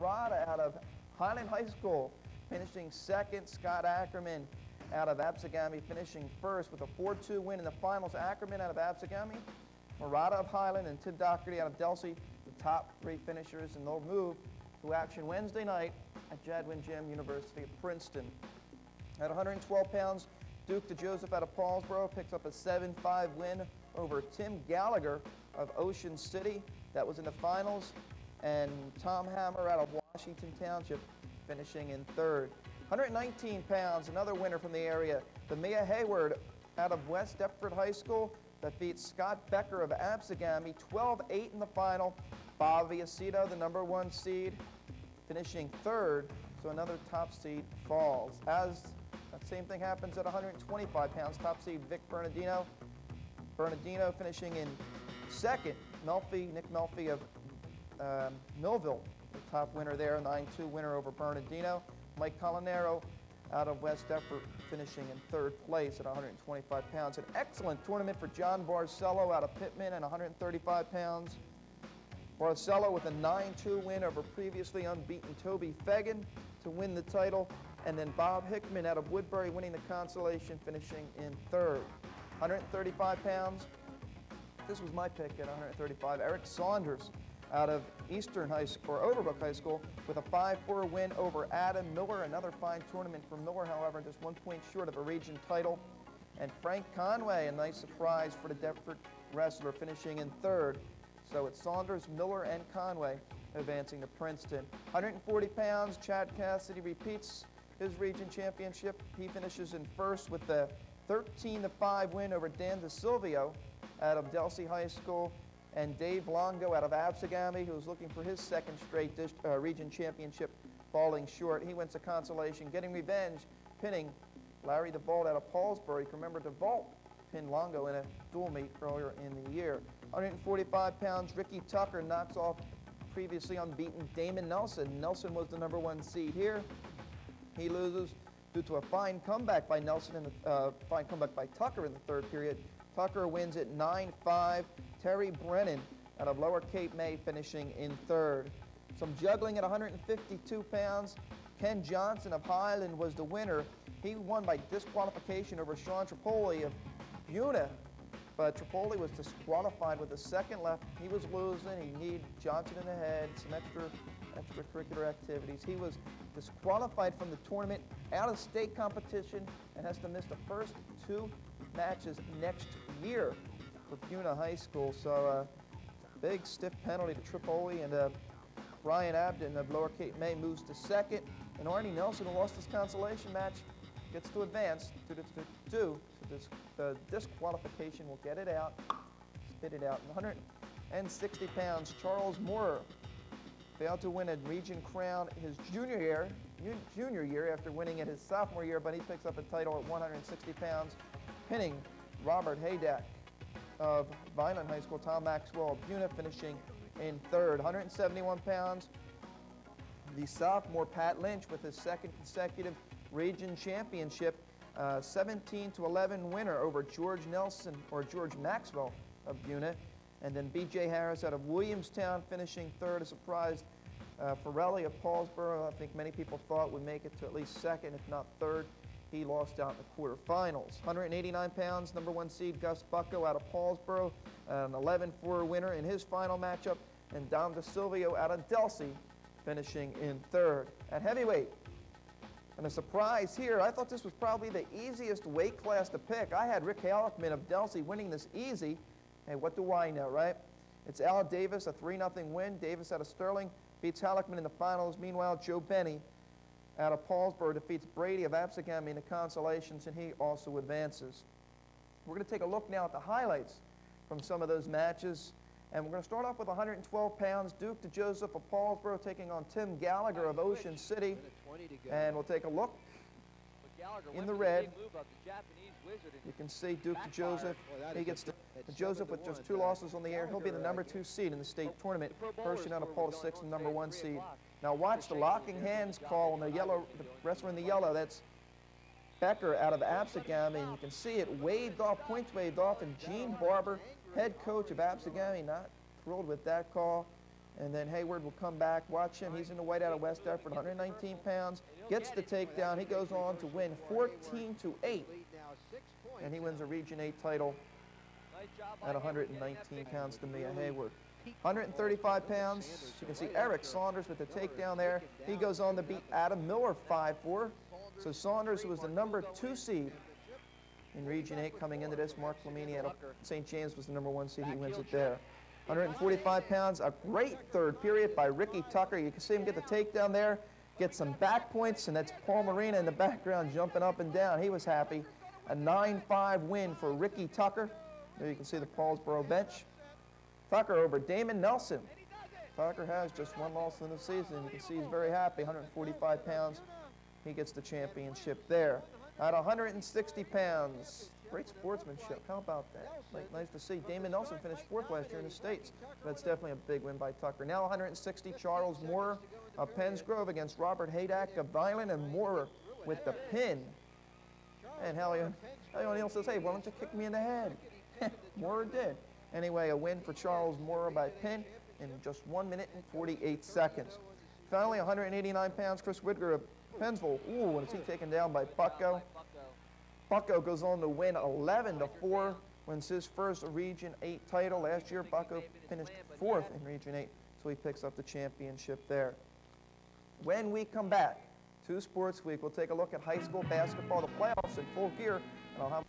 Rada out of Highland High School finishing second. Scott Ackerman out of Absegami finishing first with a 4-2 win in the finals. Ackerman out of Absegami, Murata of Highland, and Tim Doherty out of Delsey, the top three finishers, and they'll move to action Wednesday night at Jadwin Gym, University of Princeton. At 112 pounds, Duke DeJoseph out of Paulsboro picks up a 7-5 win over Tim Gallagher of Ocean City. That was in the finals. And Tom Hammer out of Washington Township finishing in third. 119 pounds, another winner from the area. The Mia Hayward out of West Deptford High School defeats Scott Becker of Absegami 12-8 in the final. Bob Villacido, the #1 seed, finishing third, so another top seed falls. As that same thing happens at 125 pounds, top seed Vic Bernardino. Bernardino finishing in second. Nick Melfi of Millville, the top winner there, 9-2 winner over Bernardino. Mike Colinero out of West Deptford finishing in third place at 125 pounds. An excellent tournament for John Barcelo out of Pittman at 135 pounds. Barcelo with a 9-2 win over previously unbeaten Toby Fagan to win the title. And then Bob Hickman out of Woodbury winning the consolation, finishing in third. 135 pounds. This was my pick at 135. Eric Saunders out of Eastern High School, or Overbrook High School, with a 5-4 win over Adam Miller. Another fine tournament for Miller, however, just 1 point short of a region title. And Frank Conway, a nice surprise for the Deptford wrestler, finishing in third. So it's Saunders, Miller, and Conway advancing to Princeton. 140 pounds, Chad Cassidy repeats his region championship. He finishes in first with the 13-5 win over Dan DeSilvio out of Delsey High School. And Dave Longo out of Absegami, who was looking for his second straight region championship, falling short. He wins a consolation, getting revenge, pinning Larry DeVault out of Paulsbury. Remember, DeVault pinned Longo in a dual meet earlier in the year. 145 pounds, Ricky Tucker knocks off previously unbeaten Damon Nelson. Nelson was the #1 seed here. He loses due to a fine comeback by Nelson and fine comeback by Tucker in the third period. Tucker wins at 9-5. Terry Brennan out of Lower Cape May finishing in third. Some juggling at 152 pounds. Ken Johnson of Highland was the winner. He won by disqualification over Sean Tripoli of Buna, but Tripoli was disqualified with a second left. He was losing. He needed Johnson in the head, some extracurricular activities. He was disqualified from the tournament, out of state competition, and has to miss the first 2 matches next year for Buna High School. So big stiff penalty to Tripoli, and Brian Abden of Lower Cape May moves to second, and Arnie Nelson, who lost his consolation match, gets to advance to so the disqualification will get it out, spit it out. 160 pounds, Charles Moore failed to win a region crown his junior year after winning it his sophomore year, but he picks up a title at 160 pounds, pinning Robert Haydack of Vineland High School. Tom Maxwell of Buna finishing in third. 171 pounds, the sophomore Pat Lynch with his second consecutive region championship, 17-11 winner over George Maxwell of Buna. And then B.J. Harris out of Williamstown finishing third. A surprise, Ferrelli of Paulsboro, I think many people thought would make it to at least second, if not third. He lost out in the quarterfinals. 189 pounds, #1 seed Gus Bucko out of Paulsboro, an 11-4 winner in his final matchup. And Dom DeSilvio out of Delsey finishing in third. At heavyweight, and a surprise here, I thought this was probably the easiest weight class to pick. I had Rick Halleckman of Delsey winning this easy. Hey, what do I know, right? It's Al Davis, a 3-0 win. Davis out of Sterling beats Halleckman in the finals. Meanwhile, Joe Benny out of Paulsboro defeats Brady of Absegami in the consolations, and he also advances. We're going to take a look now at the highlights from some of those matches. And we're going to start off with 112 pounds, Duke DeJoseph of Paulsboro taking on Tim Gallagher of Ocean City. And we'll take a look in the red. You can see Duke DeJoseph. He gets DeJoseph with just 2 losses on the air. He'll be the #2 seed in the state tournament, pushing out of Paul to 6 and #1 seed. Now watch the locking hands call on the yellow, the wrestler in the yellow. That's Becker out of Absegami, and you can see it waved off, points waved off, and Gene Barber, head coach of Absegami, not thrilled with that call. And then Hayward will come back. Watch him. He's in the white out of West Effort, 119 pounds. Gets the takedown. He goes on to win 14-8. And he wins a Region 8 title at 119 pounds to Mia Hayward. 135 pounds. You can see Eric Saunders with the takedown there. He goes on to beat Adam Miller 5-4. So Saunders, who was the number 2 seed in Region 8 coming into this, Mark Flamini out of St. James was the number 1 seed. He wins it there. 145 pounds, a great third period by Ricky Tucker. You can see him get the takedown there, get some back points, and that's Paul Marina in the background jumping up and down. He was happy. A 9-5 win for Ricky Tucker. There you can see the Paulsboro bench. Tucker over Damon Nelson. Tucker has just 1 loss in the season. You can see he's very happy, 145 pounds. He gets the championship there. At 160 pounds, great sportsmanship. How about that? Nice to see. Damon Nelson finished 4th last year in the States. That's definitely a big win by Tucker. Now 160, Charles Moore of Penns Grove against Robert Haydack of Violin, and Moore with the pin. And Helio O'Neill says, hey, why don't you kick me in the head? Moore did. Anyway, a win for Charles Moore by pin in just 1 minute and 48 seconds. Finally, 189 pounds, Chris Whitger of Pennsville. Ooh, and is he taken down by Bucko? Bucko goes on to win 11-4, wins his first Region 8 title. Last year, Bucko finished 4th in Region 8, so he picks up the championship there. When we come back to Sports Week, we'll take a look at high school basketball, the playoffs in full gear, and I'll have